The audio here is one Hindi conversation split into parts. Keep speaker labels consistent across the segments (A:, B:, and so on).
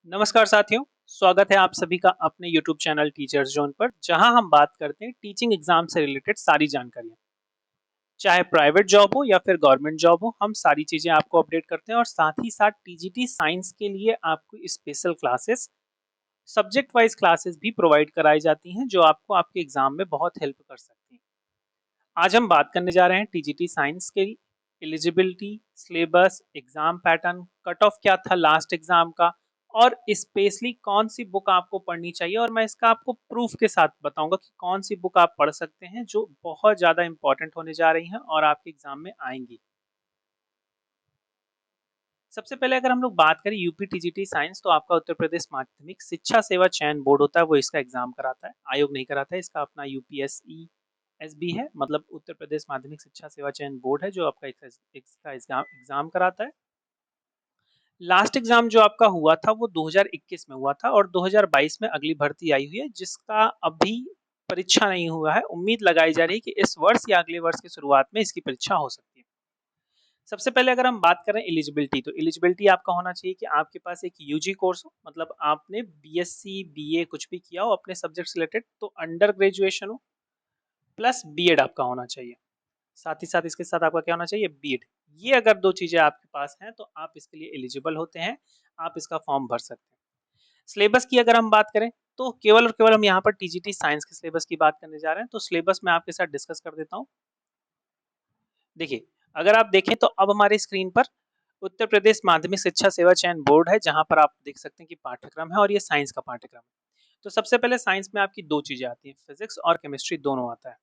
A: नमस्कार साथियों, स्वागत है आप सभी का अपने YouTube चैनल टीचर्स जोन पर, जहां हम बात करते हैं टीचिंग एग्जाम से रिलेटेड सारी जानकारियां। चाहे प्राइवेट जॉब हो या फिर गवर्नमेंट जॉब हो, हम सारी चीजें आपको अपडेट करते हैं और साथ ही साथ टीजीटी साइंस के लिए आपको special classes, subject wise classes भी प्रोवाइड कराई जाती हैं, जो आपको आपके एग्जाम में बहुत हेल्प कर सकती हैं। आज हम बात करने जा रहे हैं टीजीटी साइंस के eligibility, syllabus, exam pattern, cut off क्या था लास्ट एग्जाम का, और स्पेशली कौन सी बुक आपको पढ़नी चाहिए। और मैं इसका आपको प्रूफ के साथ बताऊंगा कि कौन सी बुक आप पढ़ सकते हैं जो बहुत ज्यादा इंपॉर्टेंट होने जा रही हैं और आपके एग्जाम में आएंगी। सबसे पहले अगर हम लोग बात करें यूपी टीजीटी साइंस, तो आपका उत्तर प्रदेश माध्यमिक शिक्षा सेवा चयन बोर्ड होता है, वो इसका एग्जाम कराता है, आयोग नहीं कराता है। इसका अपना यूपीएसई एसबी है, मतलब उत्तर प्रदेश माध्यमिक शिक्षा सेवा चयन बोर्ड है, जो आपका इसका एग्जाम कराता है। लास्ट एग्जाम जो आपका हुआ था वो 2021 में हुआ था और 2022 में अगली भर्ती आई हुई है, जिसका अभी परीक्षा नहीं हुआ है। उम्मीद लगाई जा रही है कि इस वर्ष या अगले वर्ष की शुरुआत में इसकी परीक्षा हो सकती है। सबसे पहले अगर हम बात करें एलिजिबिलिटी, तो एलिजिबिलिटी आपका होना चाहिए कि आपके पास एक यूजी कोर्स हो, मतलब आपने बीएससी बीए कुछ भी किया हो अपने सब्जेक्ट से रिलेटेड, तो अंडर ग्रेजुएशन हो प्लस बीएड आपका होना चाहिए। साथ ही साथ इसके साथ आपका क्या होना चाहिए, बीएड। ये अगर दो चीजें आपके पास हैं तो आप इसके लिए एलिजिबल होते हैं, आप इसका फॉर्म भर सकते हैं। सिलेबस की अगर हम बात करें, तो केवल और केवल हम यहाँ पर टीजीटी साइंस के सिलेबस की बात करने जा रहे हैं, तो सिलेबस मैं आपके साथ डिस्कस कर देता हूँ। देखिए, अगर आप देखें तो अब हमारी स्क्रीन पर उत्तर प्रदेश माध्यमिक शिक्षा सेवा चयन बोर्ड है, जहां पर आप देख सकते हैं कि पाठ्यक्रम है और ये साइंस का पाठ्यक्रम है। तो सबसे पहले साइंस में आपकी दो चीजें आती हैं, फिजिक्स और केमिस्ट्री दोनों आता है।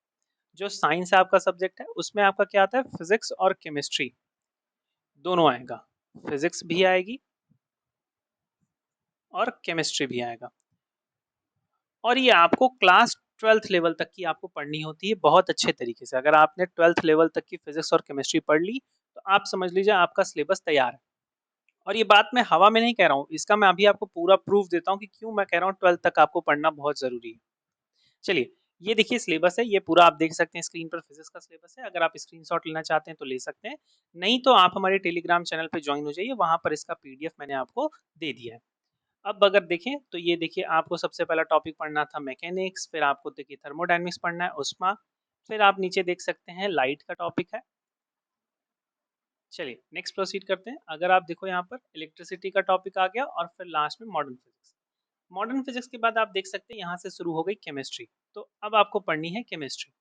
A: जो साइंस आपका सब्जेक्ट है उसमें आपका क्या आता है, फिजिक्स और केमिस्ट्री दोनों आएगा। फिजिक्स भी आएगी और केमिस्ट्री भी आएगा। और ये आपको क्लास 12th लेवल तक की आपको पढ़नी होती है बहुत अच्छे तरीके से। अगर आपने 12th लेवल तक की फिजिक्स और केमिस्ट्री पढ़ ली, तो आप समझ लीजिए आपका सिलेबस तैयार है। और ये बात मैं हवा में नहीं कह रहा हूँ, इसका मैं अभी आपको पूरा प्रूफ देता हूँ कि क्यों मैं कह रहा हूँ 12th तक आपको पढ़ना बहुत जरूरी है। चलिए, ये देखिए सिलेबस है, ये पूरा आप देख सकते हैं स्क्रीन पर, फिजिक्स का सिलेबस है। अगर आप स्क्रीनशॉट लेना चाहते हैं तो ले सकते हैं, नहीं तो आप हमारे टेलीग्राम चैनल पे ज्वाइन हो जाइए, वहां पर इसका पीडीएफ मैंने आपको दे दिया है। अब अगर देखें तो ये देखिए, आपको सबसे पहला टॉपिक पढ़ना था मैकेनिक्स, फिर आपको देखिए थर्मोडायनेमिक्स पढ़ना है उस्मा, फिर आप नीचे देख सकते हैं लाइट का टॉपिक है। चलिए नेक्स्ट प्रोसीड करते हैं। अगर आप देखो यहाँ पर इलेक्ट्रिसिटी का टॉपिक आ गया और फिर लास्ट में मॉडर्न फिजिक्स। मॉडर्न फिजिक्स के बाद आप देख सकते हैं यहाँ से शुरू हो गई केमिस्ट्री। तो अब आपको पढ़नी है केमिस्ट्री।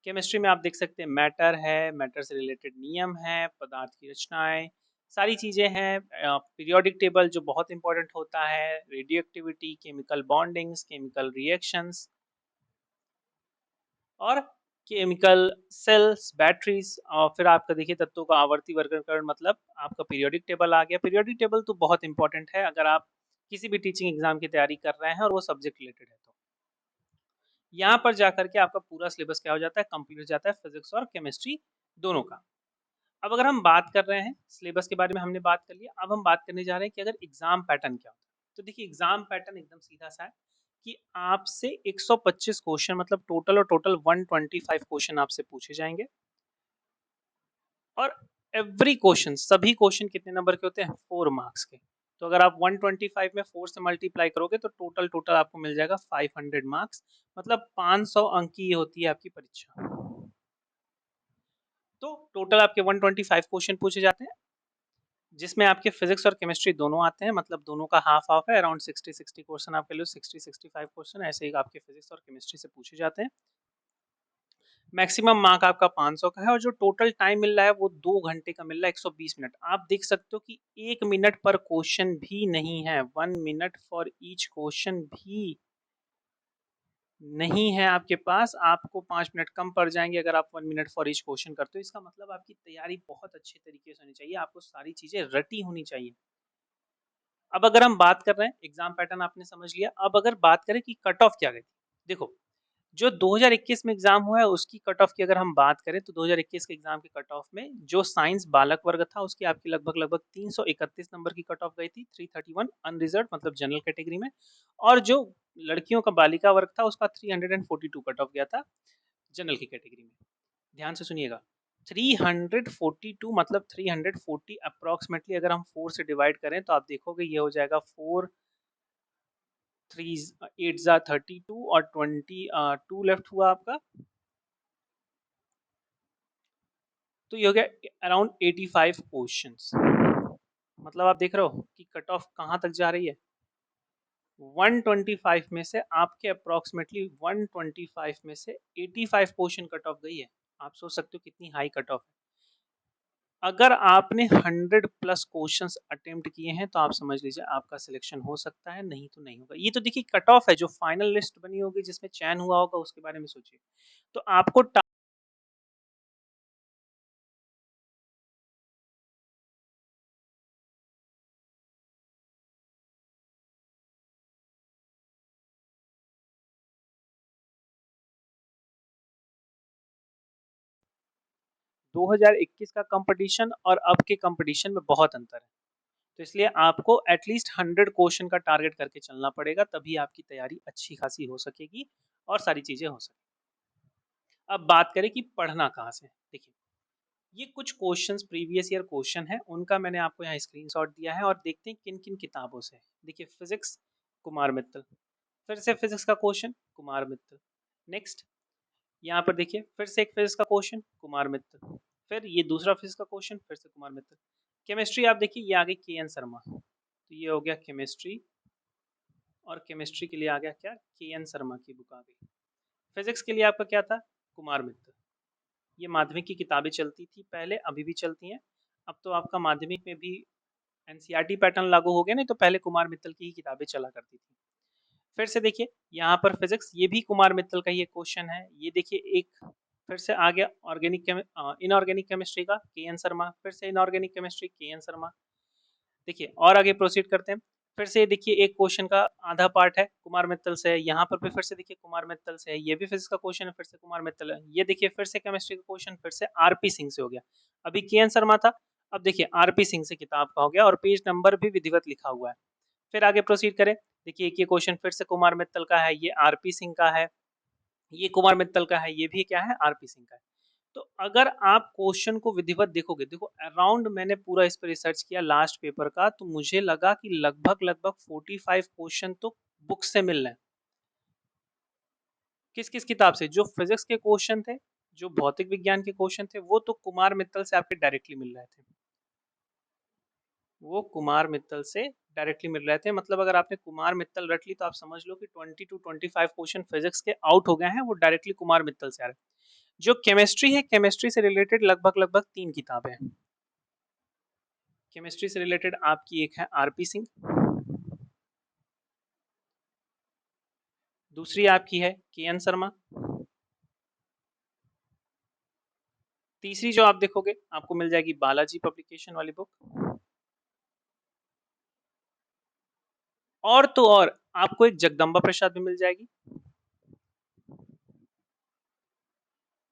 A: केमिस्ट्री में आप देख सकते हैं मैटर है, मैटर से रिलेटेड नियम है, पदार्थ की रचनाएं, सारी चीजें हैं। पीरियोडिक टेबल जो बहुत इंपॉर्टेंट होता है, radio activity, chemical bondings, chemical reactions, और केमिकल सेल्स, बैटरीज। और फिर आपका देखिए तत्वों का आवर्ती वर्गीकरण, मतलब आपका पीरियोडिक टेबल आ गया। पीरियोडिक टेबल तो बहुत इंपॉर्टेंट है अगर आप किसी भी टीचिंग एग्जाम की तैयारी कर रहे हैं और वो सब्जेक्ट रिलेटेड है, तो यहाँ पर जाकर के आपका पूरा सिलेबस क्या हो जाता है, कंप्लीट हो जाता है, फिजिक्स और केमिस्ट्री दोनों का। अब अगर हम बात कर रहे हैं सिलेबस के बारे में, हमने बात कर लिया, अब हम बात करने जा रहे हैं कि अगर एग्जाम पैटर्न क्या होता है। तो देखिए एग्जाम पैटर्न एकदम सीधा सा है कि आपसे 125 क्वेश्चन, मतलब टोटल और टोटल 125 क्वेश्चन आपसे पूछे जाएंगे। और एवरी क्वेश्चन, सभी क्वेश्चन कितने नंबर के होते हैं, 4 मार्क्स के। तो अगर आप 125 में 4 से मल्टीप्लाई करोगे तो टोटल टोटल आपको मिल जाएगा 500 मार्क्स, मतलब 500 अंक की ये होती है आपकी परीक्षा। तो टोटल आपके 125 क्वेश्चन पूछे जाते हैं, जिसमें आपके फिजिक्स और केमिस्ट्री दोनों आते हैं, मतलब दोनों का हाफ हाफ है, अराउंड 60 क्वेश्चन आपके लिए, 60-65 क्वेश्चन ऐसे ही आपके फिजिक्स और केमिस्ट्री से पूछे जाते हैं। मैक्सिमम मार्क आपका 500 का है और जो टोटल टाइम मिल रहा है वो 2 घंटे का मिल रहा है, 120 मिनट। आप देख सकते हो कि 1 मिनट पर क्वेश्चन भी नहीं है, 1 मिनट फॉर ईच क्वेश्चन भी नहीं है आपके पास। आपको 5 मिनट कम पड़ जाएंगे अगर आप 1 मिनट फॉर ईच क्वेश्चन करते हो। इसका मतलब आपकी तैयारी बहुत अच्छे तरीके से होनी चाहिए, आपको सारी चीजें रटी होनी चाहिए। अब अगर हम बात कर रहे हैं एग्जाम पैटर्न आपने समझ लिया, अब अगर बात करें कि कट ऑफ क्या गई, देखो जो 2021 में एग्जाम हुआ है उसकी कट ऑफ की अगर हम बात करें, तो 2021 के एग्जाम की कट ऑफ में जो साइंस बालक वर्ग था उसकी आपकी लगभग लगभग 331 नंबर की कट ऑफ गई थी, 331 अनरिजर्व मतलब जनरल कैटेगरी में। और जो लड़कियों का बालिका वर्ग था उसका 342 कट ऑफ गया था जनरल की कैटेगरी में। ध्यान से सुनिएगा, 342 मतलब 340 अप्रोक्सीमेटली, अगर हम 4 से डिवाइड करें तो आप देखोगे ये हो जाएगा 4 3 8 जा 32 और 22 लेफ्ट हुआ आपका, तो ये हो गया अराउंड 85 क्वेश्चंस। मतलब आप देख रहे हो कि कट ऑफ कहाँ तक जा रही है। 125 में से आपके अप्रोक्सीमेटली 125 में से 85 क्वेश्चन कट ऑफ गई है। आप सोच सकते हो कितनी हाई कट ऑफ है। अगर आपने 100 प्लस क्वेश्चंस अटेम्प्ट किए हैं तो आप समझ लीजिए आपका सिलेक्शन हो सकता है, नहीं तो नहीं होगा। ये तो देखिए कट ऑफ है, जो फाइनल लिस्ट बनी होगी जिसमें चयन हुआ होगा उसके बारे में सोचिए। तो आपको 2021 का कंपटीशन और अब के कंपटीशन में बहुत अंतर है। तो इसलिए आपको एटलीस्ट 100 क्वेश्चन का टारगेट करके चलना पड़ेगा, तभी आपकी तैयारी अच्छी खासी हो सकेगी और सारी चीजें हो सकेंगी। अब बात करें कि पढ़ना कहाँ से। देखिए, ये कुछ क्वेश्चंस प्रीवियस ईयर क्वेश्चन है, उनका मैंने आपको यहाँ स्क्रीनशॉट दिया है और देखते हैं किन किन किताबों से। देखिए, फिजिक्स कुमार मित्तल, फिर से फिजिक्स का क्वेश्चन कुमार मित्तल। नेक्स्ट यहाँ पर देखिए फिर से एक फिजिक्स का क्वेश्चन कुमार मित्तल, फिर ये दूसरा फिजिक्स का क्वेश्चन फिर से कुमार मित्तल। केमिस्ट्री आप देखिए ये आ गई के एन शर्मा, तो ये हो गया केमिस्ट्री, और केमिस्ट्री के लिए आ गया क्या, के एन शर्मा की बुक आ गई। फिजिक्स के लिए आपका क्या था, कुमार मित्तल। ये माध्यमिक की किताबें चलती थी पहले, अभी भी चलती हैं। अब तो आपका माध्यमिक में भी एनसीईआरटी पैटर्न लागू हो गया, नहीं तो पहले कुमार मित्तल की ही किताबें चला करती थी। फिर से देखिए यहाँ पर फिजिक्स, ये भी कुमार मित्तल का ही एक क्वेश्चन है। ये देखिए एक फिर से आ गया ऑर्गेनिक इनऑर्गेनिक केमिस्ट्री का के एन शर्मा, फिर से इनऑर्गेनिक केमिस्ट्री के एन शर्मा। देखिए और आगे प्रोसीड करते हैं। फिर से देखिए एक क्वेश्चन का आधा पार्ट है कुमार मित्तल से है, यहाँ पर भी फिर से देखिए कुमार मित्तल से है, ये भी फिजिक्स का क्वेश्चन है, फिर से कुमार मित्तल है। ये देखिए फिर से केमिस्ट्री का क्वेश्चन फिर से आरपी सिंह से हो गया, अभी के एन शर्मा था, अब देखिए आरपी सिंह से किताब का हो गया और पेज नंबर भी विधिवत लिखा हुआ है। फिर आगे प्रोसीड करें। देखिए एक ये क्वेश्चन फिर से कुमार मित्तल का है, ये आरपी सिंह का है, ये कुमार मित्तल का है, ये भी क्या है आरपी सिंह का है। तो अगर आप क्वेश्चन को विधिवत देखोगे, देखो अराउंड मैंने पूरा इस पर रिसर्च किया लास्ट पेपर का, तो मुझे लगा कि लगभग लगभग 45 क्वेश्चन तो बुक से मिल रहे हैं। किस किस किताब से, जो फिजिक्स के क्वेश्चन थे, जो भौतिक विज्ञान के क्वेश्चन थे, वो तो कुमार मित्तल से आपके डायरेक्टली मिल रहे थे, वो कुमार मित्तल से डायरेक्टली मिल रहे थे। मतलब अगर आपने कुमार मित्तल रट ली तो आप समझ लो कि 20 to 25 क्वेश्चन फिजिक्स के आउट हो गए हैं, वो डायरेक्टली कुमार मित्तल से आ रहे हैं। जो केमिस्ट्री है, केमिस्ट्री से रिलेटेड लगभग लगभग 3 किताबें हैं। केमिस्ट्री से रिलेटेड आपकी एक है आरपी सिंह, दूसरी आपकी है के एन शर्मा, तीसरी जो आप देखोगे आपको मिल जाएगी बालाजी पब्लिकेशन वाली बुक, और तो और आपको एक जगदम्बा प्रसाद भी मिल जाएगी।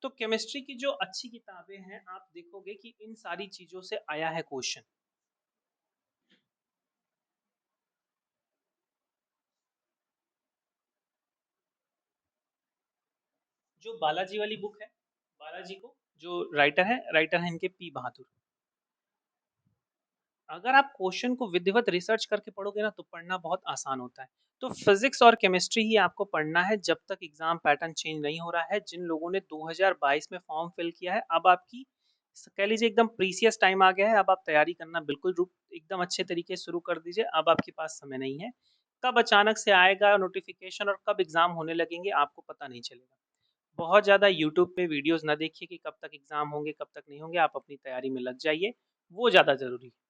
A: तो केमिस्ट्री की जो अच्छी किताबें हैं, आप देखोगे कि इन सारी चीजों से आया है क्वेश्चन। जो बालाजी वाली बुक है, बालाजी को जो राइटर है इनके पी बहादुर। अगर आप क्वेश्चन को विधिवत रिसर्च करके पढ़ोगे ना तो पढ़ना बहुत आसान होता है। तो फिजिक्स और केमिस्ट्री ही आपको पढ़ना है जब तक एग्जाम पैटर्न चेंज नहीं हो रहा है। जिन लोगों ने 2022 में फॉर्म फिल किया है, अब आपकी कह लीजिए एकदम प्रीसियस टाइम आ गया है। अब आप तैयारी करना बिल्कुल रूप एकदम अच्छे तरीके से शुरू कर दीजिए। अब आपके पास समय नहीं है, कब अचानक से आएगा नोटिफिकेशन और कब एग्जाम होने लगेंगे आपको पता नहीं चलेगा। बहुत ज़्यादा यूट्यूब पे वीडियोस ना देखिए कि कब तक एग्जाम होंगे कब तक नहीं होंगे, आप अपनी तैयारी में लग जाइए, वो ज़्यादा जरूरी है।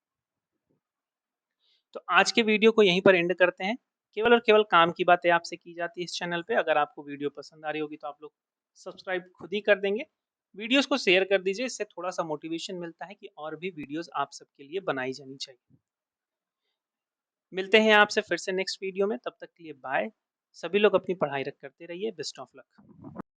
A: तो आज के वीडियो को यहीं पर एंड करते हैं। केवल और केवल काम की बातें आपसे की जाती है इस चैनल पे। अगर आपको वीडियो पसंद आ रही होगी तो आप लोग सब्सक्राइब खुद ही कर देंगे, वीडियोस को शेयर कर दीजिए, इससे थोड़ा सा मोटिवेशन मिलता है कि और भी वीडियोस आप सबके लिए बनाई जानी चाहिए। मिलते हैं आपसे फिर से नेक्स्ट वीडियो में, तब तक के लिए बाय। सभी लोग अपनी पढ़ाई करते रहिए। Best of luck.